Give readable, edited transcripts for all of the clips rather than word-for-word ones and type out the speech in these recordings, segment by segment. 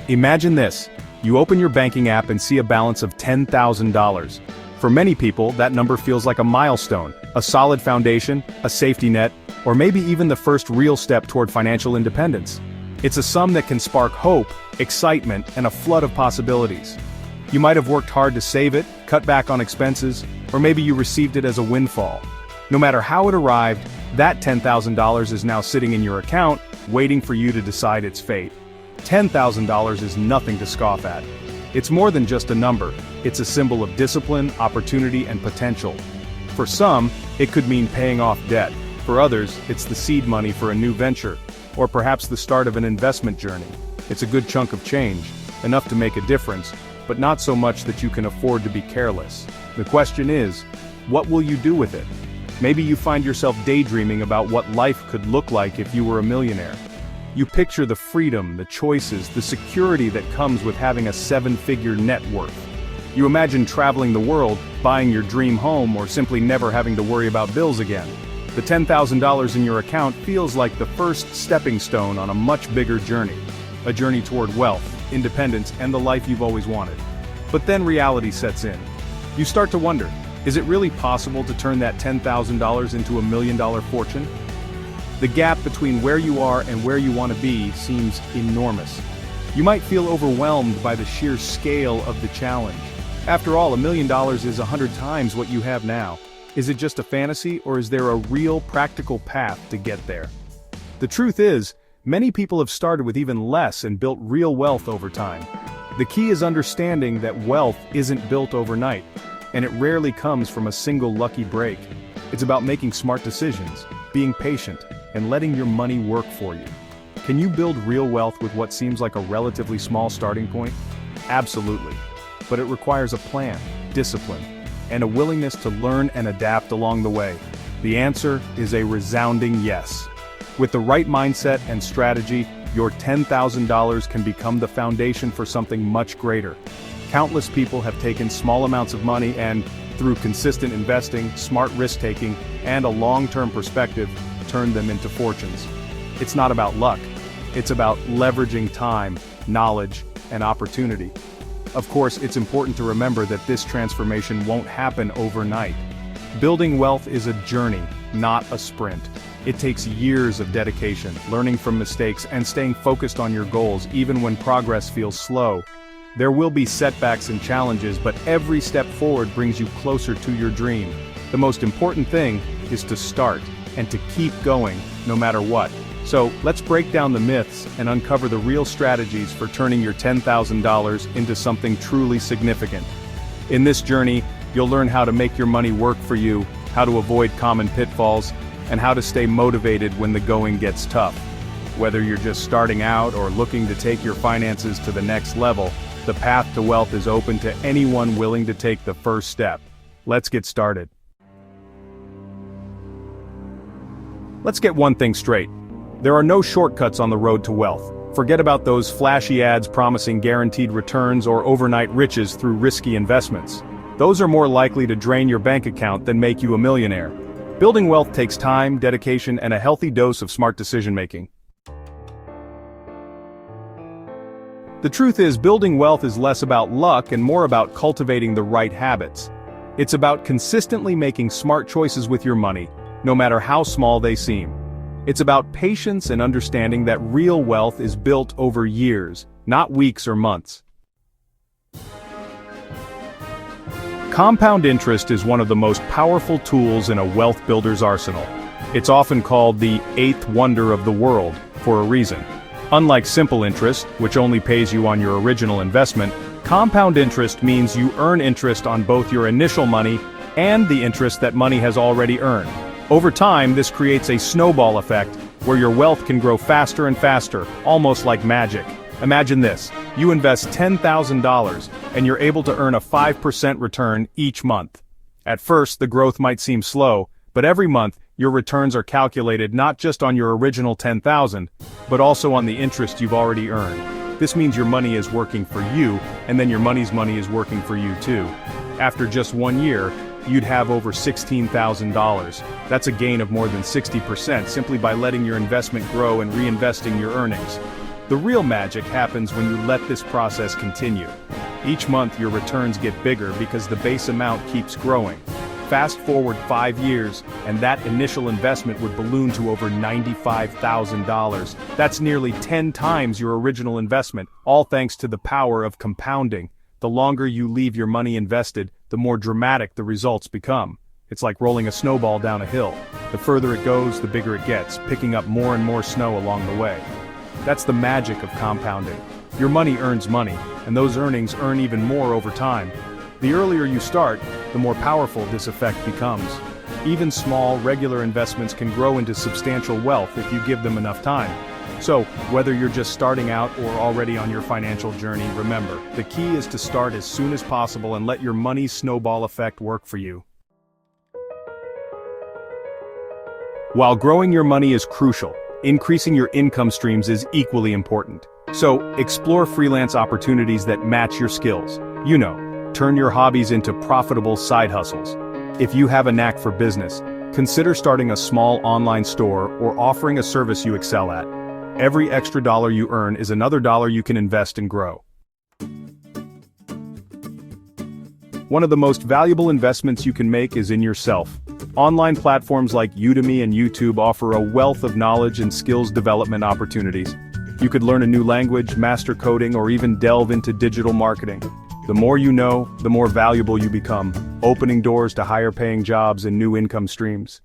Imagine this. You open your banking app and see a balance of $10,000. For many people, that number feels like a milestone, a solid foundation, a safety net, or maybe even the first real step toward financial independence. It's a sum that can spark hope, excitement, and a flood of possibilities. You might have worked hard to save it, cut back on expenses, or maybe you received it as a windfall. No matter how it arrived, that $10,000 is now sitting in your account, waiting for you to decide its fate. $10,000 is nothing to scoff at. It's more than just a number, it's a symbol of discipline, opportunity, and potential. For some, it could mean paying off debt. For others, it's the seed money for a new venture, or perhaps the start of an investment journey. It's a good chunk of change, enough to make a difference, but not so much that you can afford to be careless. The question is, what will you do with it? Maybe you find yourself daydreaming about what life could look like if you were a millionaire. You picture the freedom, the choices, the security that comes with having a seven-figure net worth. You imagine traveling the world, buying your dream home, or simply never having to worry about bills again. The $10,000 in your account feels like the first stepping stone on a much bigger journey. A journey toward wealth, independence, and the life you've always wanted. But then reality sets in. You start to wonder, is it really possible to turn that $10,000 into $1 million fortune? The gap between where you are and where you want to be seems enormous. You might feel overwhelmed by the sheer scale of the challenge. After all, $1 million is 100 times what you have now. Is it just a fantasy, or is there a real practical path to get there? The truth is, many people have started with even less and built real wealth over time. The key is understanding that wealth isn't built overnight, and it rarely comes from a single lucky break. It's about making smart decisions, being patient, and letting your money work for you. Can you build real wealth with what seems like a relatively small starting point? Absolutely. But it requires a plan, discipline, and a willingness to learn and adapt along the way. The answer is a resounding yes. With the right mindset and strategy, your $10,000 can become the foundation for something much greater. Countless people have taken small amounts of money and, through consistent investing, smart risk-taking, and a long-term perspective, turned them into fortunes. It's not about luck. It's about leveraging time, knowledge, and opportunity. Of course, it's important to remember that this transformation won't happen overnight. Building wealth is a journey, not a sprint. It takes years of dedication, learning from mistakes, and staying focused on your goals even when progress feels slow. There will be setbacks and challenges, but every step forward brings you closer to your dream. The most important thing is to start, and to keep going, no matter what. So, let's break down the myths and uncover the real strategies for turning your $10,000 into something truly significant. In this journey, you'll learn how to make your money work for you, how to avoid common pitfalls, and how to stay motivated when the going gets tough. Whether you're just starting out or looking to take your finances to the next level, the path to wealth is open to anyone willing to take the first step. Let's get started. Let's get one thing straight. There are no shortcuts on the road to wealth. Forget about those flashy ads promising guaranteed returns or overnight riches through risky investments. Those are more likely to drain your bank account than make you a millionaire. Building wealth takes time, dedication, and a healthy dose of smart decision-making. The truth is, building wealth is less about luck and more about cultivating the right habits. It's about consistently making smart choices with your money, no matter how small they seem. It's about patience and understanding that real wealth is built over years, not weeks or months. Compound interest is one of the most powerful tools in a wealth builder's arsenal. It's often called the eighth wonder of the world, for a reason. Unlike simple interest, which only pays you on your original investment, compound interest means you earn interest on both your initial money and the interest that money has already earned. Over time, this creates a snowball effect, where your wealth can grow faster and faster, almost like magic. Imagine this, you invest $10,000, and you're able to earn a 5% return each month. At first, the growth might seem slow, but every month, your returns are calculated not just on your original $10,000, but also on the interest you've already earned. This means your money is working for you, and then your money's money is working for you too. After just 1 year, you'd have over $16,000. That's a gain of more than 60% simply by letting your investment grow and reinvesting your earnings. The real magic happens when you let this process continue. Each month your returns get bigger because the base amount keeps growing. Fast forward 5 years, and that initial investment would balloon to over $95,000. That's nearly 10 times your original investment, all thanks to the power of compounding. The longer you leave your money invested, the more dramatic the results become. It's like rolling a snowball down a hill. The further it goes, the bigger it gets, picking up more and more snow along the way. That's the magic of compounding. Your money earns money, and those earnings earn even more over time. The earlier you start, the more powerful this effect becomes. Even small, regular investments can grow into substantial wealth if you give them enough time. So, whether you're just starting out or already on your financial journey, remember, the key is to start as soon as possible and let your money's snowball effect work for you. While growing your money is crucial, increasing your income streams is equally important. So, explore freelance opportunities that match your skills. Turn your hobbies into profitable side hustles. If you have a knack for business, consider starting a small online store or offering a service you excel at. Every extra dollar you earn is another dollar you can invest and grow. One of the most valuable investments you can make is in yourself. Online platforms like Udemy and YouTube offer a wealth of knowledge and skills development opportunities. You could learn a new language, master coding, or even delve into digital marketing. The more you know, the more valuable you become, opening doors to higher-paying jobs and new income streams.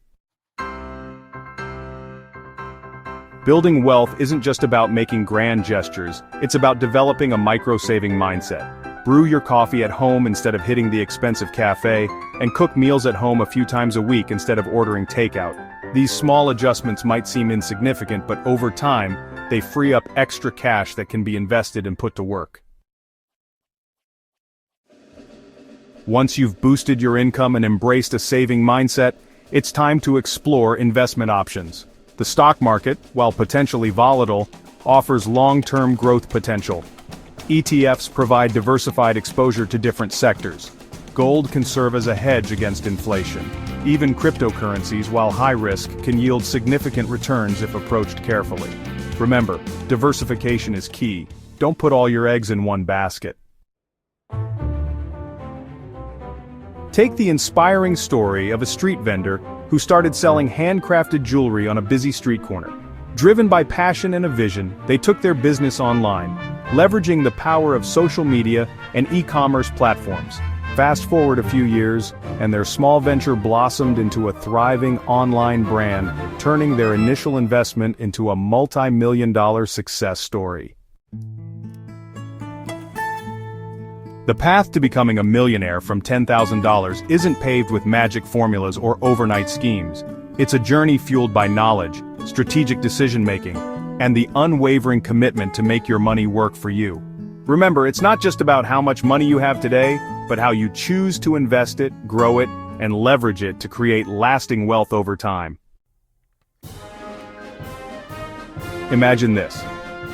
Building wealth isn't just about making grand gestures, it's about developing a micro-saving mindset. Brew your coffee at home instead of hitting the expensive cafe, and cook meals at home a few times a week instead of ordering takeout. These small adjustments might seem insignificant, but over time, they free up extra cash that can be invested and put to work. Once you've boosted your income and embraced a saving mindset, it's time to explore investment options. The stock market, while potentially volatile, offers long-term growth potential. ETFs provide diversified exposure to different sectors. Gold can serve as a hedge against inflation. Even cryptocurrencies, while high risk, can yield significant returns if approached carefully. Remember, diversification is key. Don't put all your eggs in one basket. Take the inspiring story of a street vendor who started selling handcrafted jewelry on a busy street corner. Driven by passion and a vision, they took their business online, leveraging the power of social media and e-commerce platforms. Fast forward a few years, and their small venture blossomed into a thriving online brand, turning their initial investment into a multi-million-dollar success story. The path to becoming a millionaire from $10,000 isn't paved with magic formulas or overnight schemes. It's a journey fueled by knowledge, strategic decision-making, and the unwavering commitment to make your money work for you. Remember, it's not just about how much money you have today, but how you choose to invest it, grow it, and leverage it to create lasting wealth over time. Imagine this.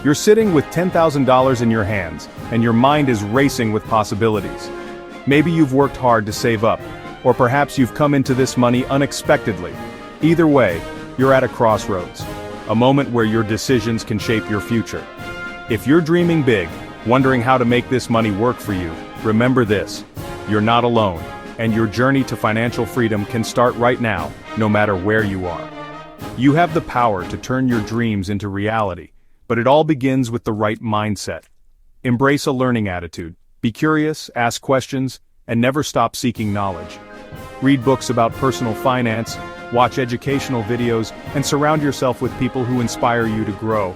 You're sitting with $10,000 in your hands, and your mind is racing with possibilities. Maybe you've worked hard to save up, or perhaps you've come into this money unexpectedly. Either way, you're at a crossroads, a moment where your decisions can shape your future. If you're dreaming big, wondering how to make this money work for you, remember this: you're not alone, and your journey to financial freedom can start right now, no matter where you are. You have the power to turn your dreams into reality, but it all begins with the right mindset. Embrace a learning attitude. Be curious, ask questions, and never stop seeking knowledge. Read books about personal finance, watch educational videos, and surround yourself with people who inspire you to grow.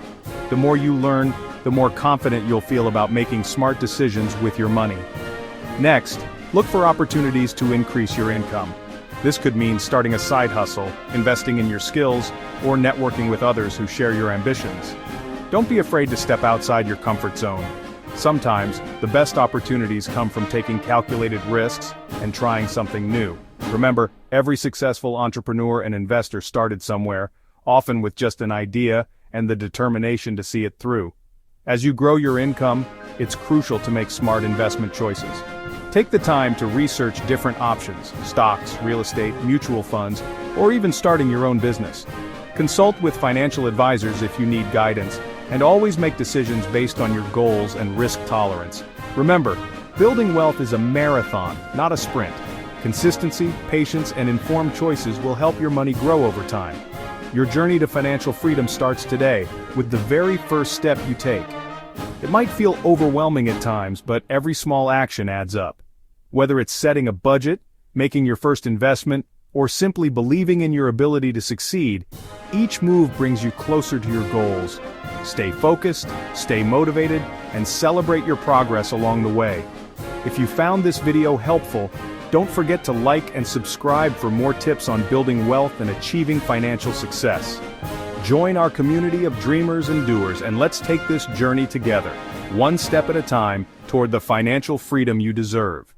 The more you learn, the more confident you'll feel about making smart decisions with your money. Next, look for opportunities to increase your income. This could mean starting a side hustle, investing in your skills, or networking with others who share your ambitions. Don't be afraid to step outside your comfort zone. Sometimes, the best opportunities come from taking calculated risks and trying something new. Remember, every successful entrepreneur and investor started somewhere, often with just an idea and the determination to see it through. As you grow your income, it's crucial to make smart investment choices. Take the time to research different options: stocks, real estate, mutual funds, or even starting your own business. Consult with financial advisors if you need guidance, And always make decisions based on your goals and risk tolerance. Remember, building wealth is a marathon, not a sprint. Consistency, patience, and informed choices will help your money grow over time. Your journey to financial freedom starts today, with the very first step you take. It might feel overwhelming at times, but every small action adds up. Whether it's setting a budget, making your first investment, or simply believing in your ability to succeed, each move brings you closer to your goals. Stay focused, stay motivated, and celebrate your progress along the way. If you found this video helpful, don't forget to like and subscribe for more tips on building wealth and achieving financial success. Join our community of dreamers and doers, and let's take this journey together, one step at a time, toward the financial freedom you deserve.